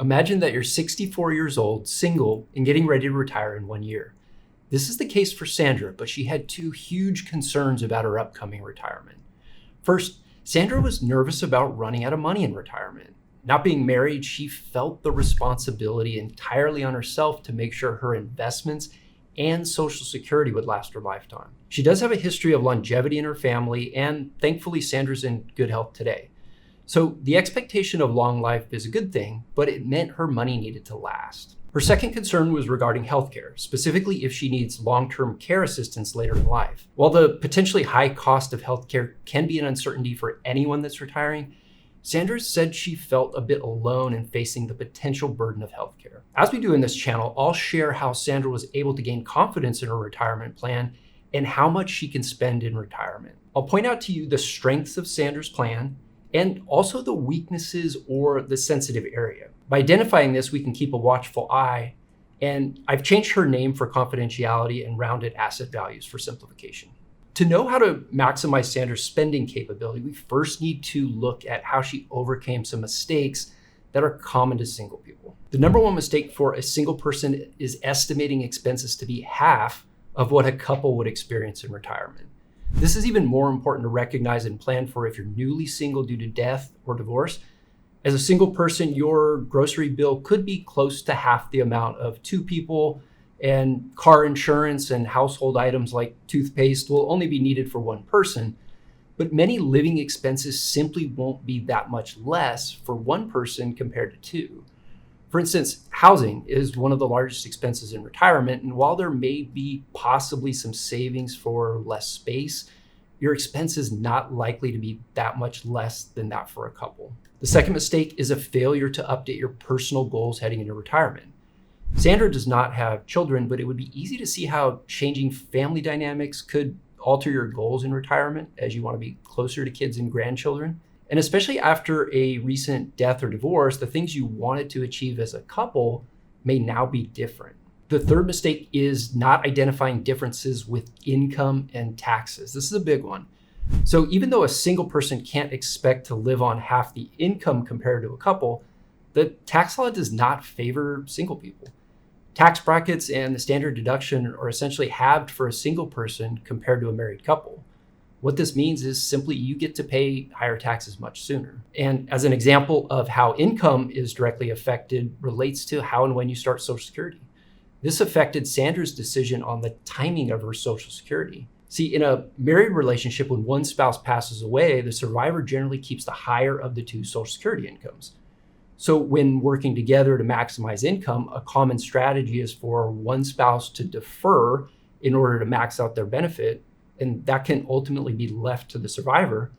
Imagine that you're 64 years old, single, and getting ready to retire in 1 year. This is the case for Sandra, but she had two huge concerns about her upcoming retirement. First, Sandra was nervous about running out of money in retirement. Not being married, she felt the responsibility entirely on herself to make sure her investments and Social Security would last her lifetime. She does have a history of longevity in her family, and thankfully Sandra's in good health today. So the expectation of long life is a good thing, but it meant her money needed to last. Her second concern was regarding healthcare, specifically if she needs long-term care assistance later in life. While the potentially high cost of healthcare can be an uncertainty for anyone that's retiring, Sandra said she felt a bit alone in facing the potential burden of healthcare. As we do in this channel, I'll share how Sandra was able to gain confidence in her retirement plan and how much she can spend in retirement. I'll point out to you the strengths of Sandra's plan and also the weaknesses or the sensitive area. By identifying this, we can keep a watchful eye, and I've changed her name for confidentiality and rounded asset values for simplification. To know how to maximize Sandra's spending capability, we first need to look at how she overcame some mistakes that are common to single people. The number one mistake for a single person is estimating expenses to be half of what a couple would experience in retirement. This is even more important to recognize and plan for if you're newly single due to death or divorce. As a single person, your grocery bill could be close to half the amount of two people, and car insurance and household items like toothpaste will only be needed for one person. But many living expenses simply won't be that much less for one person compared to two. For instance, housing is one of the largest expenses in retirement, and while there may be possibly some savings for less space, your expense is not likely to be that much less than that for a couple. The second mistake is a failure to update your personal goals heading into retirement. Sandra does not have children, but it would be easy to see how changing family dynamics could alter your goals in retirement as you want to be closer to kids and grandchildren. And especially after a recent death or divorce, the things you wanted to achieve as a couple may now be different. The third mistake is not identifying differences with income and taxes. This is a big one. So even though a single person can't expect to live on half the income compared to a couple, the tax law does not favor single people. Tax brackets and the standard deduction are essentially halved for a single person compared to a married couple. What this means is simply you get to pay higher taxes much sooner. And as an example of how income is directly affected relates to how and when you start Social Security. This affected Sandra's decision on the timing of her Social Security. See, in a married relationship, when one spouse passes away, the survivor generally keeps the higher of the two Social Security incomes. So when working together to maximize income, a common strategy is for one spouse to defer in order to max out their benefit, and that can ultimately be left to the survivor,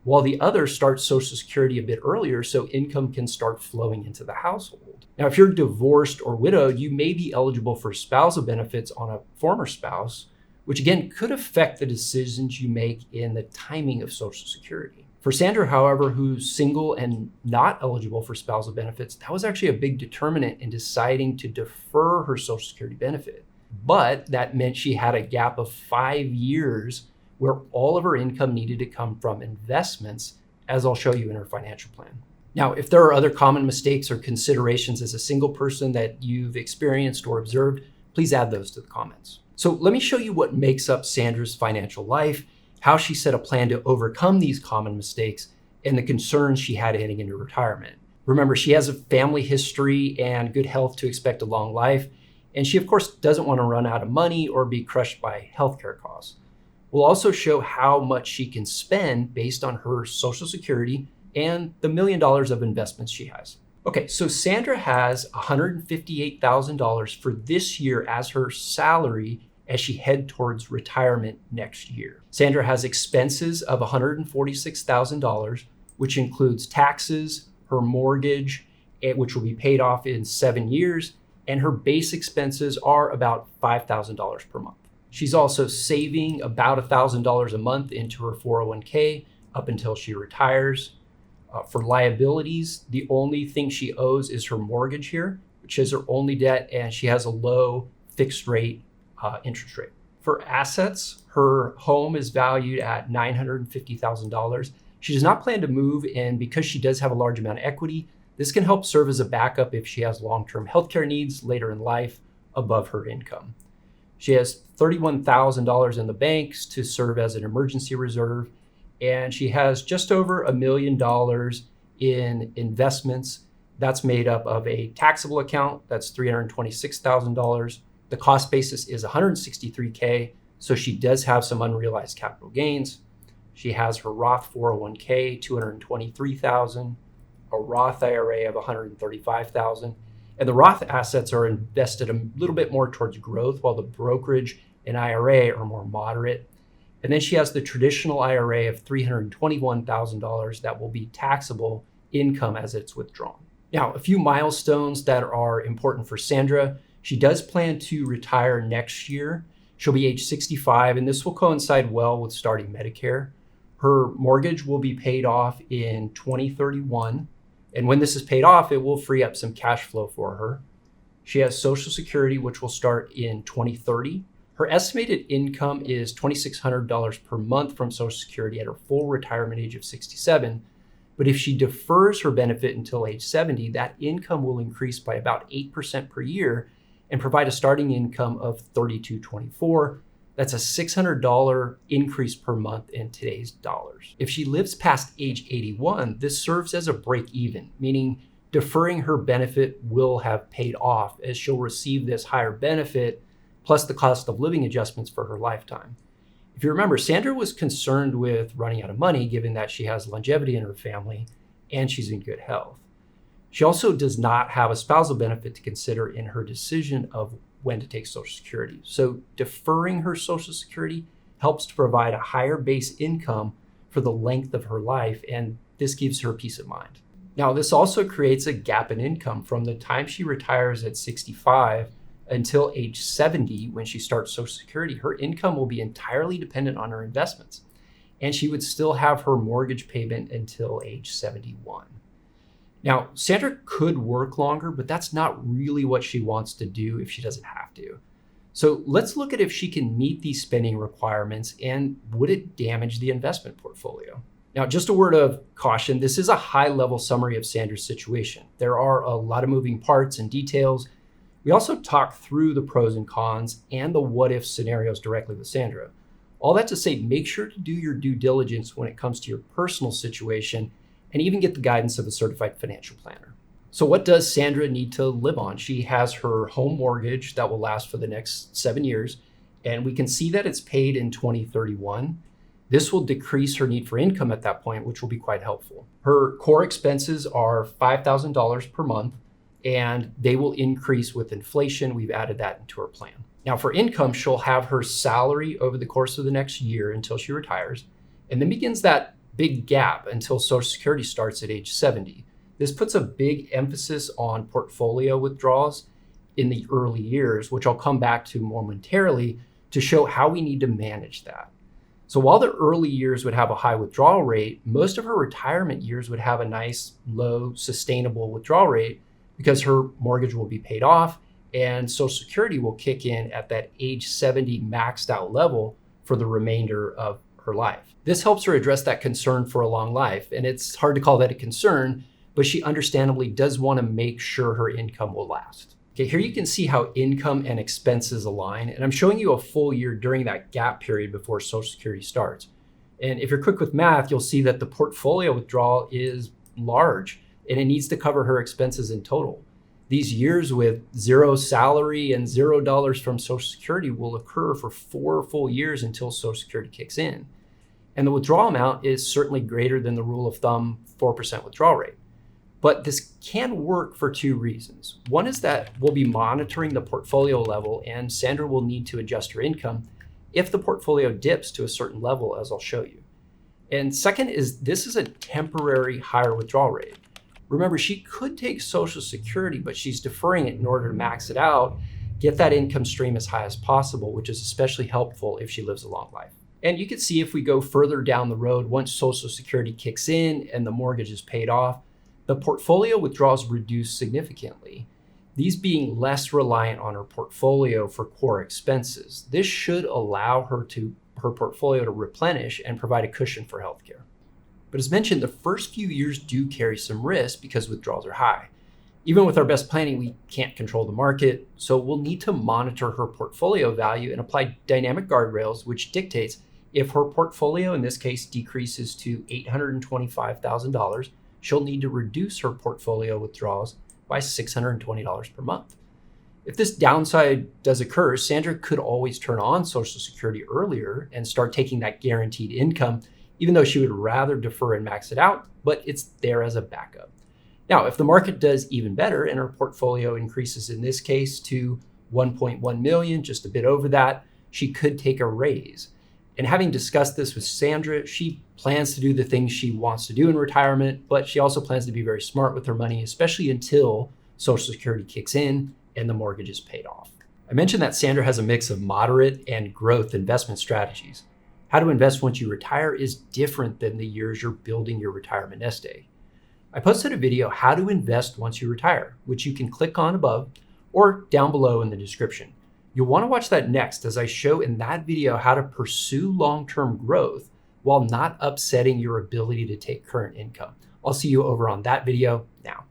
while the other starts Social Security a bit earlier so income can start flowing into the household. Now, if you're divorced or widowed, you may be eligible for spousal benefits on a former spouse, which again could affect the decisions you make in the timing of Social Security. For Sandra, however, who's single and not eligible for spousal benefits, that was actually a big determinant in deciding to defer her Social Security benefit. But that meant she had a gap of 5 years where all of her income needed to come from investments, as I'll show you in her financial plan. Now, if there are other common mistakes or considerations as a single person that you've experienced or observed, please add those to the comments. So let me show you what makes up Sandra's financial life, how she set a plan to overcome these common mistakes, and the concerns she had heading into retirement. Remember, she has a family history and good health to expect a long life, and she, of course, doesn't want to run out of money or be crushed by healthcare costs. We'll also show how much she can spend based on her Social Security and the $1 million of investments she has. Okay, so Sandra has $158,000 for this year as her salary as she heads towards retirement next year. Sandra has expenses of $146,000, which includes taxes, her mortgage, which will be paid off in 7 years, and her base expenses are about $5,000 per month. She's also saving about $1,000 a month into her 401k up until she retires. For liabilities, the only thing she owes is her mortgage here, which is her only debt, and she has a low fixed rate interest rate. For assets, her home is valued at $950,000. She does not plan to move, and because she does have a large amount of equity, This can help serve as a backup if she has long-term healthcare needs later in life above her income. She has $31,000 in the banks to serve as an emergency reserve, and she has just over $1 million in investments. That's made up of a taxable account, that's $326,000. The cost basis is $163K, so she does have some unrealized capital gains. She has her Roth 401k, $223,000, a Roth IRA of $135,000, and the Roth assets are invested a little bit more towards growth, while the brokerage and IRA are more moderate. And then she has the traditional IRA of $321,000 that will be taxable income as it's withdrawn. Now, a few milestones that are important for Sandra. She does plan to retire next year. She'll be age 65, and this will coincide well with starting Medicare. Her mortgage will be paid off in 2031. And when this is paid off, it will free up some cash flow for her. She has Social Security, which will start in 2030. Her estimated income is $2,600 per month from Social Security at her full retirement age of 67. But if she defers her benefit until age 70, that income will increase by about 8% per year and provide a starting income of $3,224. That's a $600 increase per month in today's dollars. If she lives past age 81, this serves as a break even, meaning deferring her benefit will have paid off as she'll receive this higher benefit plus the cost of living adjustments for her lifetime. If you remember, Sandra was concerned with running out of money given that she has longevity in her family and she's in good health. She also does not have a spousal benefit to consider in her decision of when to take Social Security. So deferring her Social Security helps to provide a higher base income for the length of her life, and this gives her peace of mind. Now, this also creates a gap in income from the time she retires at 65 until age 70 when she starts Social Security. Her income will be entirely dependent on her investments, and she would still have her mortgage payment until age 71. Now, Sandra could work longer, but that's not really what she wants to do if she doesn't have to. So let's look at if she can meet these spending requirements and would it damage the investment portfolio. Now, just a word of caution, this is a high-level summary of Sandra's situation. There are a lot of moving parts and details. We also talk through the pros and cons and the what-if scenarios directly with Sandra. All that to say, make sure to do your due diligence when it comes to your personal situation and even get the guidance of a certified financial planner. So what does Sandra need to live on? She has her home mortgage that will last for the next 7 years, and we can see that it's paid in 2031. This will decrease her need for income at that point, which will be quite helpful. Her core expenses are $5,000 per month, and they will increase with inflation. We've added that into her plan. Now for income, she'll have her salary over the course of the next year until she retires, and then begins that big gap until Social Security starts at age 70. This puts a big emphasis on portfolio withdrawals in the early years, which I'll come back to momentarily to show how we need to manage that. So while the early years would have a high withdrawal rate, most of her retirement years would have a nice, low, sustainable withdrawal rate because her mortgage will be paid off and Social Security will kick in at that age 70 maxed out level for the remainder of her life. This helps her address that concern for a long life, and it's hard to call that a concern, but she understandably does want to make sure her income will last. Okay, here you can see how income and expenses align, and I'm showing you a full year during that gap period before Social Security starts. And if you're quick with math, you'll see that the portfolio withdrawal is large, and it needs to cover her expenses in total. These years with zero salary and $0 from Social Security will occur for 4 full years until Social Security kicks in. And the withdrawal amount is certainly greater than the rule of thumb 4% withdrawal rate. But this can work for 2 reasons. One is that we'll be monitoring the portfolio level and Sandra will need to adjust her income if the portfolio dips to a certain level, as I'll show you. And second is this is a temporary higher withdrawal rate. Remember, she could take Social Security, but she's deferring it in order to max it out, get that income stream as high as possible, which is especially helpful if she lives a long life. And you can see if we go further down the road, once Social Security kicks in and the mortgage is paid off, the portfolio withdrawals reduce significantly, these being less reliant on her portfolio for core expenses. This should allow her portfolio to replenish and provide a cushion for healthcare. But as mentioned, the first few years do carry some risk because withdrawals are high. Even with our best planning, we can't control the market, so we'll need to monitor her portfolio value and apply dynamic guardrails, which dictates if her portfolio, in this case, decreases to $825,000, she'll need to reduce her portfolio withdrawals by $620 per month. If this downside does occur, Sandra could always turn on Social Security earlier and start taking that guaranteed income, even though she would rather defer and max it out, but it's there as a backup. Now, if the market does even better and her portfolio increases in this case to 1.1 million, just a bit over that, she could take a raise. And having discussed this with Sandra, she plans to do the things she wants to do in retirement, but she also plans to be very smart with her money, especially until Social Security kicks in and the mortgage is paid off. I mentioned that Sandra has a mix of moderate and growth investment strategies. How to invest once you retire is different than the years you're building your retirement nest egg. I posted a video, How to Invest Once You Retire, which you can click on above or down below in the description. You'll want to watch that next, as I show in that video how to pursue long-term growth while not upsetting your ability to take current income. I'll see you over on that video now.